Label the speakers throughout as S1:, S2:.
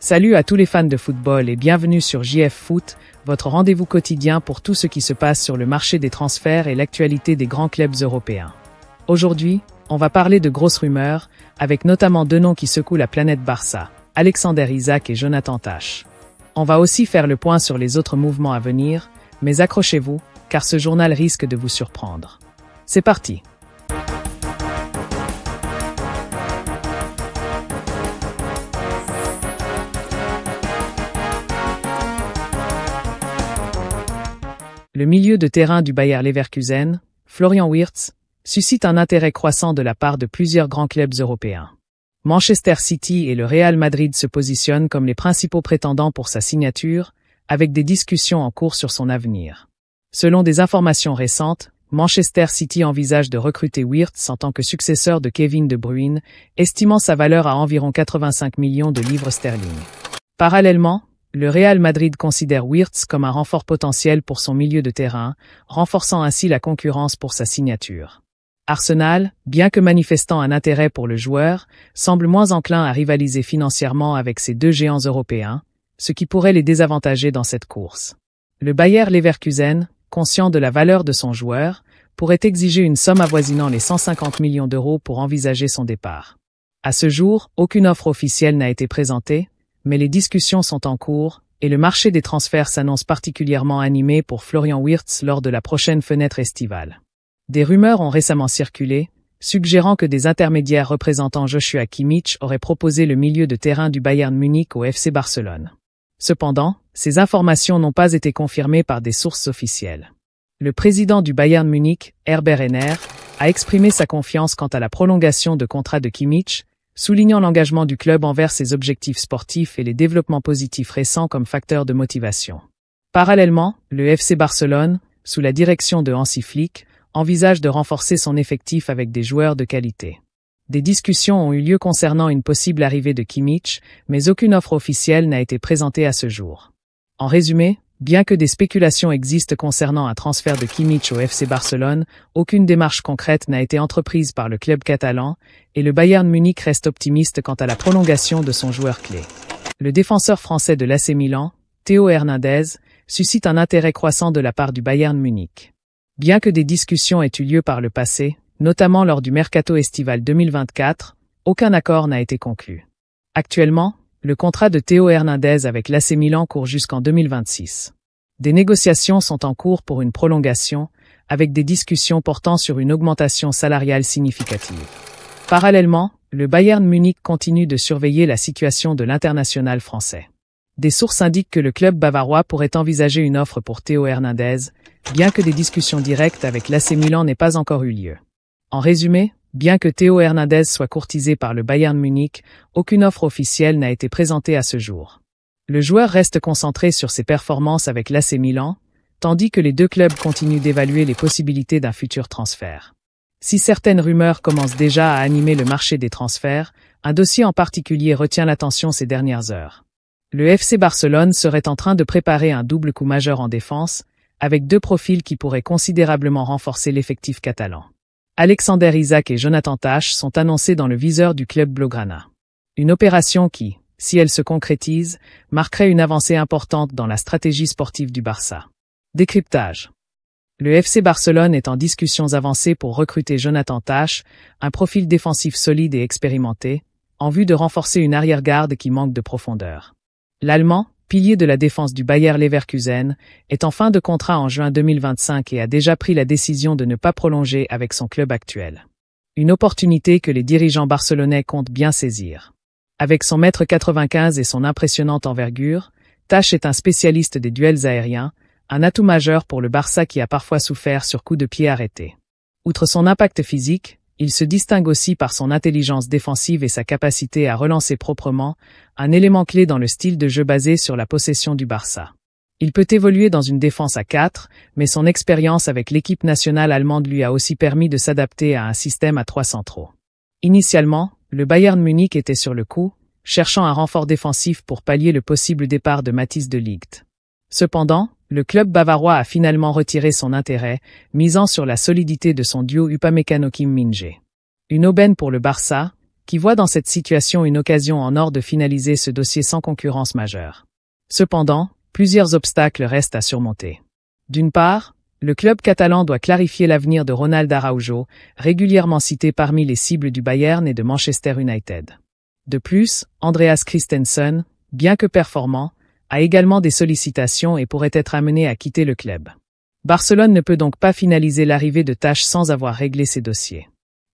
S1: Salut à tous les fans de football et bienvenue sur JF Foot, votre rendez-vous quotidien pour tout ce qui se passe sur le marché des transferts et l'actualité des grands clubs européens. Aujourd'hui, on va parler de grosses rumeurs, avec notamment deux noms qui secouent la planète Barça, Alexander Isak et Jonathan Tah. On va aussi faire le point sur les autres mouvements à venir, mais accrochez-vous, car ce journal risque de vous surprendre. C'est parti! Le milieu de terrain du Bayer Leverkusen, Florian Wirtz, suscite un intérêt croissant de la part de plusieurs grands clubs européens. Manchester City et le Real Madrid se positionnent comme les principaux prétendants pour sa signature, avec des discussions en cours sur son avenir. Selon des informations récentes, Manchester City envisage de recruter Wirtz en tant que successeur de Kevin De Bruyne, estimant sa valeur à environ 85 millions de livres sterling. Parallèlement, le Real Madrid considère Wirtz comme un renfort potentiel pour son milieu de terrain, renforçant ainsi la concurrence pour sa signature. Arsenal, bien que manifestant un intérêt pour le joueur, semble moins enclin à rivaliser financièrement avec ces deux géants européens, ce qui pourrait les désavantager dans cette course. Le Bayer Leverkusen, conscient de la valeur de son joueur, pourrait exiger une somme avoisinant les 150 millions d'euros pour envisager son départ. À ce jour, aucune offre officielle n'a été présentée, mais les discussions sont en cours, et le marché des transferts s'annonce particulièrement animé pour Florian Wirtz lors de la prochaine fenêtre estivale. Des rumeurs ont récemment circulé, suggérant que des intermédiaires représentant Joshua Kimmich auraient proposé le milieu de terrain du Bayern Munich au FC Barcelone. Cependant, ces informations n'ont pas été confirmées par des sources officielles. Le président du Bayern Munich, Herbert Renner, a exprimé sa confiance quant à la prolongation de contrat de Kimmich, soulignant l'engagement du club envers ses objectifs sportifs et les développements positifs récents comme facteur de motivation. Parallèlement, le FC Barcelone, sous la direction de Hansi Flick, envisage de renforcer son effectif avec des joueurs de qualité. Des discussions ont eu lieu concernant une possible arrivée de Kimmich, mais aucune offre officielle n'a été présentée à ce jour. En résumé, bien que des spéculations existent concernant un transfert de Kimmich au FC Barcelone, aucune démarche concrète n'a été entreprise par le club catalan, et le Bayern Munich reste optimiste quant à la prolongation de son joueur clé. Le défenseur français de l'AC Milan, Théo Hernandez, suscite un intérêt croissant de la part du Bayern Munich. Bien que des discussions aient eu lieu par le passé, notamment lors du mercato estival 2024, aucun accord n'a été conclu. Actuellement, le contrat de Théo Hernandez avec l'AC Milan court jusqu'en 2026. Des négociations sont en cours pour une prolongation, avec des discussions portant sur une augmentation salariale significative. Parallèlement, le Bayern Munich continue de surveiller la situation de l'international français. Des sources indiquent que le club bavarois pourrait envisager une offre pour Théo Hernandez, bien que des discussions directes avec l'AC Milan n'aient pas encore eu lieu. En résumé, bien que Théo Hernandez soit courtisé par le Bayern Munich, aucune offre officielle n'a été présentée à ce jour. Le joueur reste concentré sur ses performances avec l'AC Milan, tandis que les deux clubs continuent d'évaluer les possibilités d'un futur transfert. Si certaines rumeurs commencent déjà à animer le marché des transferts, un dossier en particulier retient l'attention ces dernières heures. Le FC Barcelone serait en train de préparer un double coup majeur en défense, avec deux profils qui pourraient considérablement renforcer l'effectif catalan. Alexander Isak et Jonathan Tah sont annoncés dans le viseur du club blaugrana. Une opération qui, si elle se concrétise, marquerait une avancée importante dans la stratégie sportive du Barça. Décryptage. Le FC Barcelone est en discussions avancées pour recruter Jonathan Tah, un profil défensif solide et expérimenté, en vue de renforcer une arrière-garde qui manque de profondeur. L'Allemand, pilier de la défense du Bayer Leverkusen, est en fin de contrat en juin 2025 et a déjà pris la décision de ne pas prolonger avec son club actuel. Une opportunité que les dirigeants barcelonais comptent bien saisir. Avec son 1m95 et son impressionnante envergure, Tah est un spécialiste des duels aériens, un atout majeur pour le Barça qui a parfois souffert sur coups de pied arrêtés. Outre son impact physique, il se distingue aussi par son intelligence défensive et sa capacité à relancer proprement, un élément clé dans le style de jeu basé sur la possession du Barça. Il peut évoluer dans une défense à 4, mais son expérience avec l'équipe nationale allemande lui a aussi permis de s'adapter à un système à 3 centraux. Initialement, le Bayern Munich était sur le coup, cherchant un renfort défensif pour pallier le possible départ de Matthijs de Ligt. Cependant, le club bavarois a finalement retiré son intérêt, misant sur la solidité de son duo Upamecano-Kim Min-jae. Une aubaine pour le Barça, qui voit dans cette situation une occasion en or de finaliser ce dossier sans concurrence majeure. Cependant, plusieurs obstacles restent à surmonter. D'une part, le club catalan doit clarifier l'avenir de Ronald Araujo, régulièrement cité parmi les cibles du Bayern et de Manchester United. De plus, Andreas Christensen, bien que performant, a également des sollicitations et pourrait être amené à quitter le club. Barcelone ne peut donc pas finaliser l'arrivée de Tah sans avoir réglé ses dossiers.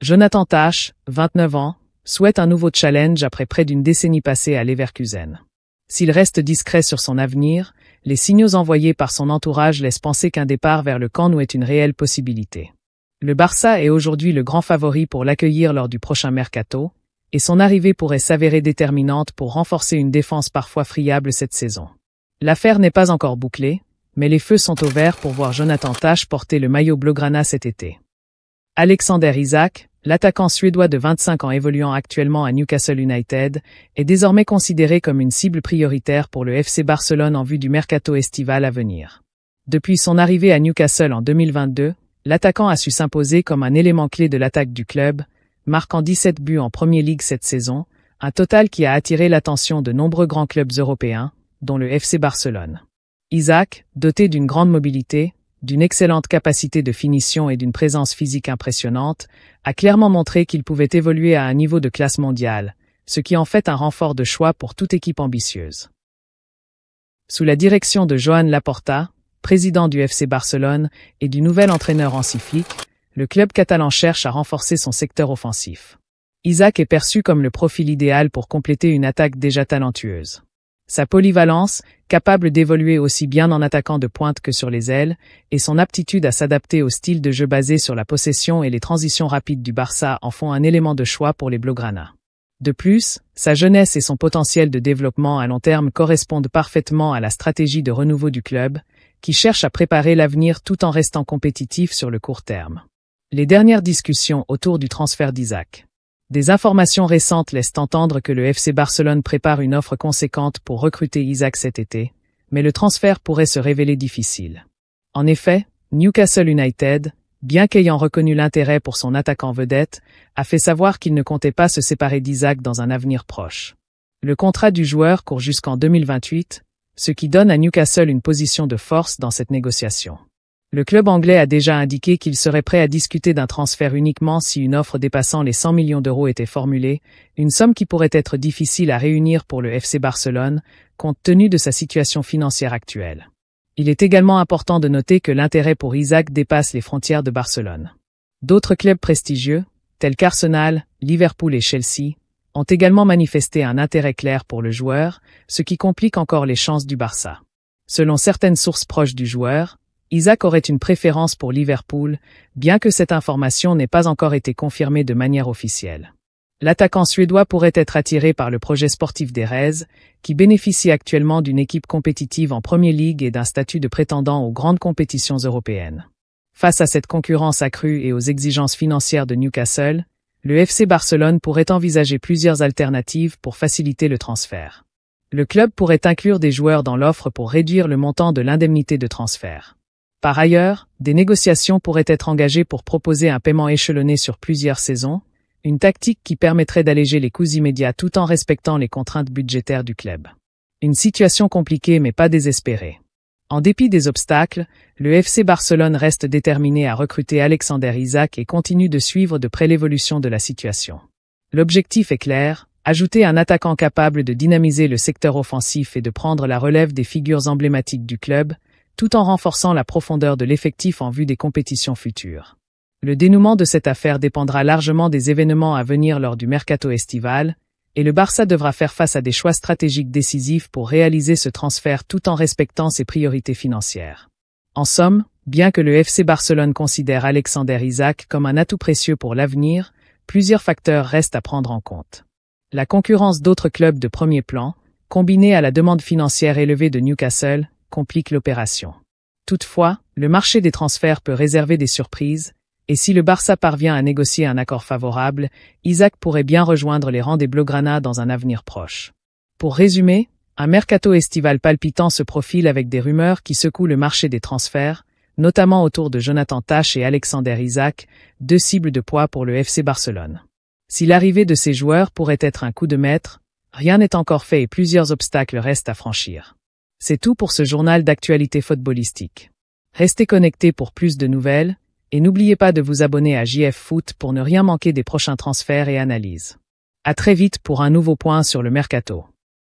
S1: Jonathan Tah, 29 ans, souhaite un nouveau challenge après près d'une décennie passée à Leverkusen. S'il reste discret sur son avenir, les signaux envoyés par son entourage laissent penser qu'un départ vers le camp Nou est une réelle possibilité. Le Barça est aujourd'hui le grand favori pour l'accueillir lors du prochain mercato, et son arrivée pourrait s'avérer déterminante pour renforcer une défense parfois friable cette saison. L'affaire n'est pas encore bouclée, mais les feux sont au vert pour voir Jonathan Tah porter le maillot blaugrana cet été. Alexander Isak, l'attaquant suédois de 25 ans évoluant actuellement à Newcastle United, est désormais considéré comme une cible prioritaire pour le FC Barcelone en vue du mercato estival à venir. Depuis son arrivée à Newcastle en 2022, l'attaquant a su s'imposer comme un élément clé de l'attaque du club, marquant 17 buts en Premier League cette saison, un total qui a attiré l'attention de nombreux grands clubs européens, dont le FC Barcelone. Isak, doté d'une grande mobilité, d'une excellente capacité de finition et d'une présence physique impressionnante, a clairement montré qu'il pouvait évoluer à un niveau de classe mondiale, ce qui en fait un renfort de choix pour toute équipe ambitieuse. Sous la direction de Joan Laporta, président du FC Barcelone, et du nouvel entraîneur Hansi Flick, le club catalan cherche à renforcer son secteur offensif. Isak est perçu comme le profil idéal pour compléter une attaque déjà talentueuse. Sa polyvalence, capable d'évoluer aussi bien en attaquant de pointe que sur les ailes, et son aptitude à s'adapter au style de jeu basé sur la possession et les transitions rapides du Barça en font un élément de choix pour les Blaugrana. De plus, sa jeunesse et son potentiel de développement à long terme correspondent parfaitement à la stratégie de renouveau du club, qui cherche à préparer l'avenir tout en restant compétitif sur le court terme. Les dernières discussions autour du transfert d'Isak. Des informations récentes laissent entendre que le FC Barcelone prépare une offre conséquente pour recruter Isak cet été, mais le transfert pourrait se révéler difficile. En effet, Newcastle United, bien qu'ayant reconnu l'intérêt pour son attaquant vedette, a fait savoir qu'il ne comptait pas se séparer d'Isak dans un avenir proche. Le contrat du joueur court jusqu'en 2028, ce qui donne à Newcastle une position de force dans cette négociation. Le club anglais a déjà indiqué qu'il serait prêt à discuter d'un transfert uniquement si une offre dépassant les 100 millions d'euros était formulée, une somme qui pourrait être difficile à réunir pour le FC Barcelone, compte tenu de sa situation financière actuelle. Il est également important de noter que l'intérêt pour Isak dépasse les frontières de Barcelone. D'autres clubs prestigieux, tels qu'Arsenal, Liverpool et Chelsea, ont également manifesté un intérêt clair pour le joueur, ce qui complique encore les chances du Barça. Selon certaines sources proches du joueur, Isak aurait une préférence pour Liverpool, bien que cette information n'ait pas encore été confirmée de manière officielle. L'attaquant suédois pourrait être attiré par le projet sportif des Reds, qui bénéficie actuellement d'une équipe compétitive en Premier League et d'un statut de prétendant aux grandes compétitions européennes. Face à cette concurrence accrue et aux exigences financières de Newcastle, le FC Barcelone pourrait envisager plusieurs alternatives pour faciliter le transfert. Le club pourrait inclure des joueurs dans l'offre pour réduire le montant de l'indemnité de transfert. Par ailleurs, des négociations pourraient être engagées pour proposer un paiement échelonné sur plusieurs saisons, une tactique qui permettrait d'alléger les coûts immédiats tout en respectant les contraintes budgétaires du club. Une situation compliquée mais pas désespérée. En dépit des obstacles, le FC Barcelone reste déterminé à recruter Alexander Isak et continue de suivre de près l'évolution de la situation. L'objectif est clair, ajouter un attaquant capable de dynamiser le secteur offensif et de prendre la relève des figures emblématiques du club, tout en renforçant la profondeur de l'effectif en vue des compétitions futures. Le dénouement de cette affaire dépendra largement des événements à venir lors du mercato estival, et le Barça devra faire face à des choix stratégiques décisifs pour réaliser ce transfert tout en respectant ses priorités financières. En somme, bien que le FC Barcelone considère Alexander Isak comme un atout précieux pour l'avenir, plusieurs facteurs restent à prendre en compte. La concurrence d'autres clubs de premier plan, combinée à la demande financière élevée de Newcastle, complique l'opération. Toutefois, le marché des transferts peut réserver des surprises, et si le Barça parvient à négocier un accord favorable, Isak pourrait bien rejoindre les rangs des Blaugrana dans un avenir proche. Pour résumer, un mercato estival palpitant se profile avec des rumeurs qui secouent le marché des transferts, notamment autour de Jonathan Tah et Alexander Isak, deux cibles de poids pour le FC Barcelone. Si l'arrivée de ces joueurs pourrait être un coup de maître, rien n'est encore fait et plusieurs obstacles restent à franchir. C'est tout pour ce journal d'actualité footballistique. Restez connectés pour plus de nouvelles, et n'oubliez pas de vous abonner à JF Foot pour ne rien manquer des prochains transferts et analyses. À très vite pour un nouveau point sur le mercato.